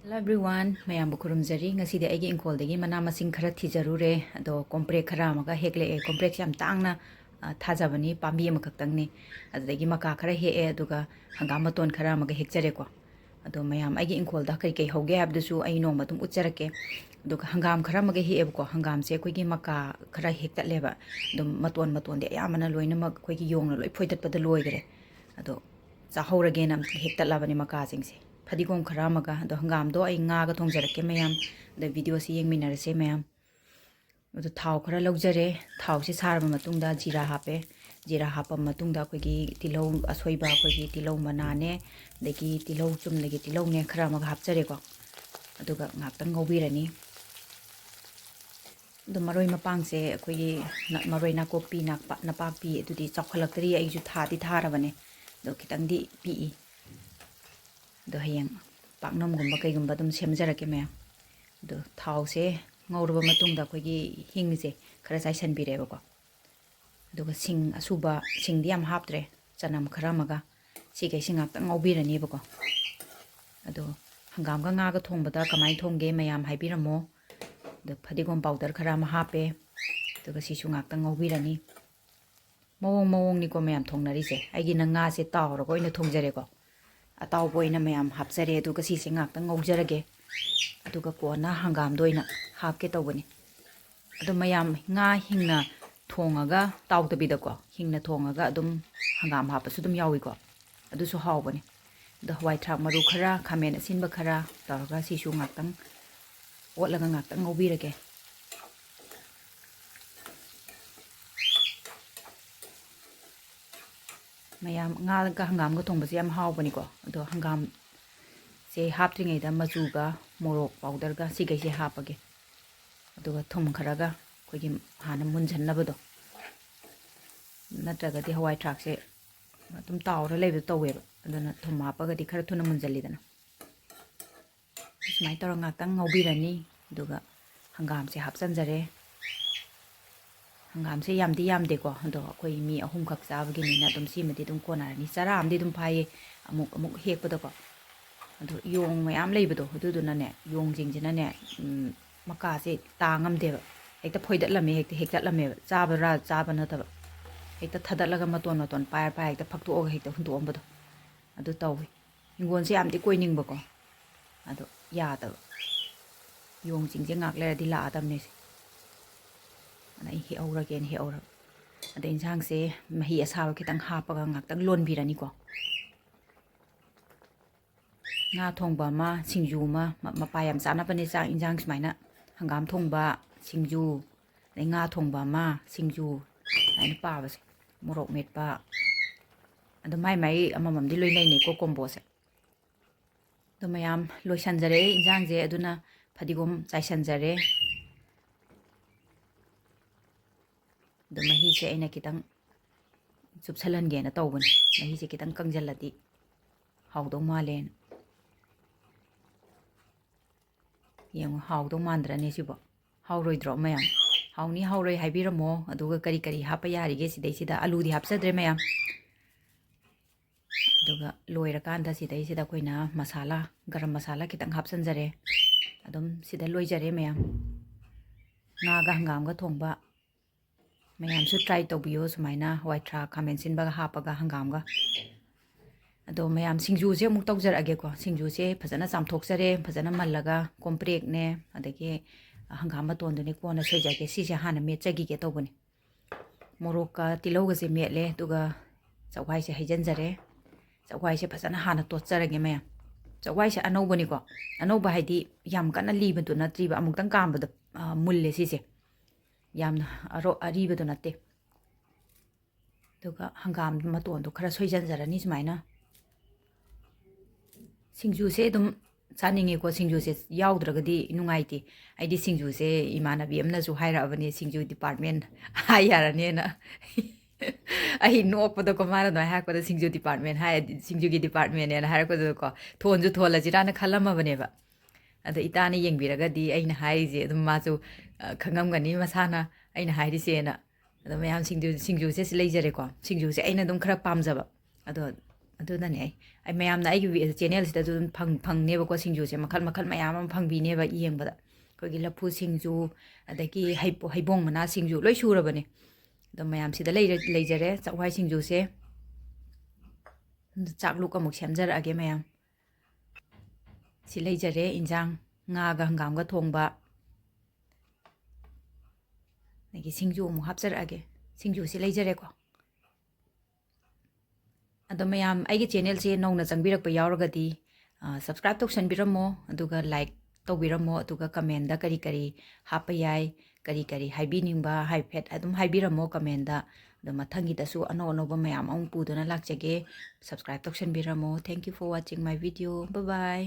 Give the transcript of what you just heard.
Hello everyone, mayam bukurumjari ngasi de aigi inkol degi mana masing khara thijarure ado komprek khara amaga hekle e komprek yam tangna thajabani pambi am khaktang ni adegi maka khara he e aduga hangam maton khara amaga hekjare ko ado mayam aigi inkol da kai kai hoge habdusu ai nong matum ucharake aduga hangam khara amaga he e ko hangam se koi gi maka khara hekta leba ado maton de yamana loina mak koi gi yongna loi phoitat pada loi gre ado chahorage nam hekta labani maka jingse Fadigom Karamaga, the Hanggam do I Ngaa Thongjarake mayam, the video seeing Minarase mayam. The Tau Kara luxury, Tau is Harmatunda, Jira Hape, Jira Hapa Matunda Quigi, Tilo Asweba Quigi, Tilo Manane, the Gi Tilo Chum, the Tilo Ne Karamag Hapsarego. Aduga Natango Birani. The Maroima Pangse, Quigi, not Marina Kopi, Napapi, to the chocolate, I should have it Haravane, the Kitandi P. The hayang paknom gumba kai gumba dum semjarake me do thau se ngauruba matung da koi gi hing se khara sai san bire ba do ga sing asuba sing diam haptre chanam khara maga si kai singa ta ngaubirani ba ko ado hangam ga nga ga thongba da kamai thongge mayam haibiramo do phadigom powder khara ma hape do ga si su ngak ta ngaubirani mawong ni ko mayam thongnari se ai gi na nga se tawro ko ina thongjare ko Atau boy na mayam hapsare adu kasi singak tang ngaujarage adu ka kona hangam doina hapke tawbani adu mayam nga hingna thongaga tawtabida ko hingna thongaga adum hangam hapasu dum yawi ko adu su hawbani da white thak maru khara khamen asinba khara tawga si su ngak tang otlaga ngak tang ngobirage mayam nga ga hangam ga thongba yam hawbani ko ado hangam se haptringai da machu ga morok powder ga sigai se hapage ado ga thom kharaga kogi hana munjannaba do natraga di hawai thak se tum tawra lebi tawwe adana thom hapaga di khara thuna munjalli dana ismai tora nga tang ngobirani duga hangam se hapsanjare Hanggam se yamdi yamde ko do koi mi ahum khak sabagi ni na dum si mati dum kona ni sara amdi dum phai amuk hek pado ko do yong mayam leibedo du na ne yong jing jina ne maka se tangam de hekta phoidat lame hekta lame chaba na ta hekta thadalaga maton pa hekta phakto og hekta hunto ombado adu tawi ingon se amdi koi ning ba ko adu ya ta yong jing je ngak le di la adam ne Ana hi aura gen hi aura ada insang se mahi asawa kitang hapaga ngaktang lon birani ko nga thongba ma singju ma mapayam sana pane cha insang smaina hangam thongba singju nga thongba ma singju ai pa ba se morok met pa ada mai amamam di loi nei ne ko combo se do mayam loi sanjare insang je aduna phadigom chai sanjare The mahi se aina kitang subsalan ge na tawban mahi se kitang kangjalati hawdong malen yang hawdong mandra ne sibo hawroi dro mayam hawni hawroi haibiramo aduga kari hapa yari ge sidai sida alu di hapsadre mayam aduga loira kanda sidai sida koina masala garam masala kitang hapsanjare adum sida loijare mayam nga ga hangam ga thongba mayam su try to biyo sumaina white tra comment sin baga hapaga hangam ga ado mayam singju se muk tawjar age ko singju se phajana chamthok sare phajana mallaga komprek ne adage hangam ba ton dune ko na soja ke si se hana me chagi ke tawbani morok ka tilau ga se metle tuga chawai se haijan jare chawai se phajana hana to charage mayam chawai se anauba ni ko anauba haidi yam kana liba tu na triba amuk tang kam ba mulle si se yamna aro ariba do natte duga hangam maton do khara soijan jarani sumaina singju se dum chaninge ko singju se yaudragadi nungaiti aidi singju se imanabi amna ju haira abani singju department hayarane na ai nokpado ko mara no hakpada singju department hay singju gi department ne harapado ko thonju thola jirana khalama baneba ada itana yengbiragadi aina haije dum masu khangamgani masana aina hairisi na ado mayam singju se leijare ko singju se aina dum khara pamjaba ado ꯑꯗꯨꯅꯅꯦ ꯑꯩ ꯃꯌꯥꯝꯅ ꯑꯩꯒꯤ ꯆꯦꯅꯦꯜꯁꯤꯗꯁꯨ ꯑꯗꯨꯝ ꯐꯪꯅꯦꯕꯀꯣ ꯁꯤꯡꯖꯨꯁꯦ ꯃꯈꯜ ꯃꯈꯜ ꯃꯌꯥꯝ ꯑꯃ ꯐꯪꯕꯤꯅꯦꯕ ꯌꯦꯡꯕꯗ ꯑꯩꯈꯣꯏꯒꯤ ꯂꯐꯨ ꯁꯤꯡꯖꯨ ꯑꯗꯒꯤ ꯍꯩꯕꯣꯡ ꯃꯅꯥ ꯁꯤꯡꯖꯨ ꯂꯣꯏ ꯁꯨꯔꯕꯅꯦ ꯑꯗꯣ ꯃꯌꯥꯝꯁꯤꯗ ꯂꯩꯖꯔꯦ ꯆꯛꯋꯥꯏ ꯁꯤꯡꯖꯨꯁꯦ ꯆꯥꯛꯂꯨꯛ ꯑꯃꯨꯛ ꯁꯦꯝꯖꯔꯛꯑꯒꯦ ꯃꯌꯥꯝ ꯁꯤ ꯂꯩꯖꯔꯦ ꯏꯟꯖꯥꯡ ꯉꯥꯒ ꯍꯪꯒꯥꯝꯒ ꯊꯣꯡꯕ ꯑꯗꯒꯤ ꯁꯤꯡꯖꯨ ꯑꯃꯨꯛ ꯍꯥꯞꯆꯔꯛꯑꯒꯦ ꯁꯤꯡꯖꯨꯁꯤ ꯂꯩꯖꯔꯦꯀꯣ ꯑꯗꯣ ꯃꯌꯥꯝ ꯑꯩꯒꯤ ꯆꯦꯅꯦꯜꯁꯦ ꯅꯧꯅ ꯆꯪꯕꯤꯔꯛꯄ ꯌꯥꯎꯔꯒꯗꯤ ꯁꯕꯁꯀ꯭ꯔꯥꯏꯕ ꯇꯧꯁꯟꯕꯤꯔꯝꯃꯣ ꯑꯗꯨꯒ ꯂꯥꯏꯛ ꯇꯧꯕꯤꯔꯝꯃꯣ ꯑꯗꯨꯒ ꯀꯃꯦꯟꯗ ꯀꯔꯤ ꯀꯔꯤ ꯍꯥꯞꯄ ꯌꯥꯏ ꯀꯔꯤ ꯀꯔꯤ ꯍꯥꯏꯕꯤꯅꯤꯡꯕ ꯍꯥꯏꯐꯦꯠ ꯑꯗꯨꯝ ꯍꯥꯏꯕꯤꯔꯝꯃꯣ ꯀꯃꯦꯟꯗ ꯑꯗꯣ ꯃꯊꯪꯒꯤꯗꯁꯨ ꯑꯅꯧ ꯑꯅꯧꯕ ꯃꯌꯥꯝ ꯑꯃꯨꯛ ꯄꯨꯗꯨꯅ ꯂꯥꯛꯆꯒꯦ ꯁꯕꯁꯀ꯭ꯔꯥꯏꯕ ꯇꯧꯁꯟꯕꯤꯔꯝꯃꯣ thank you for watching my video bye by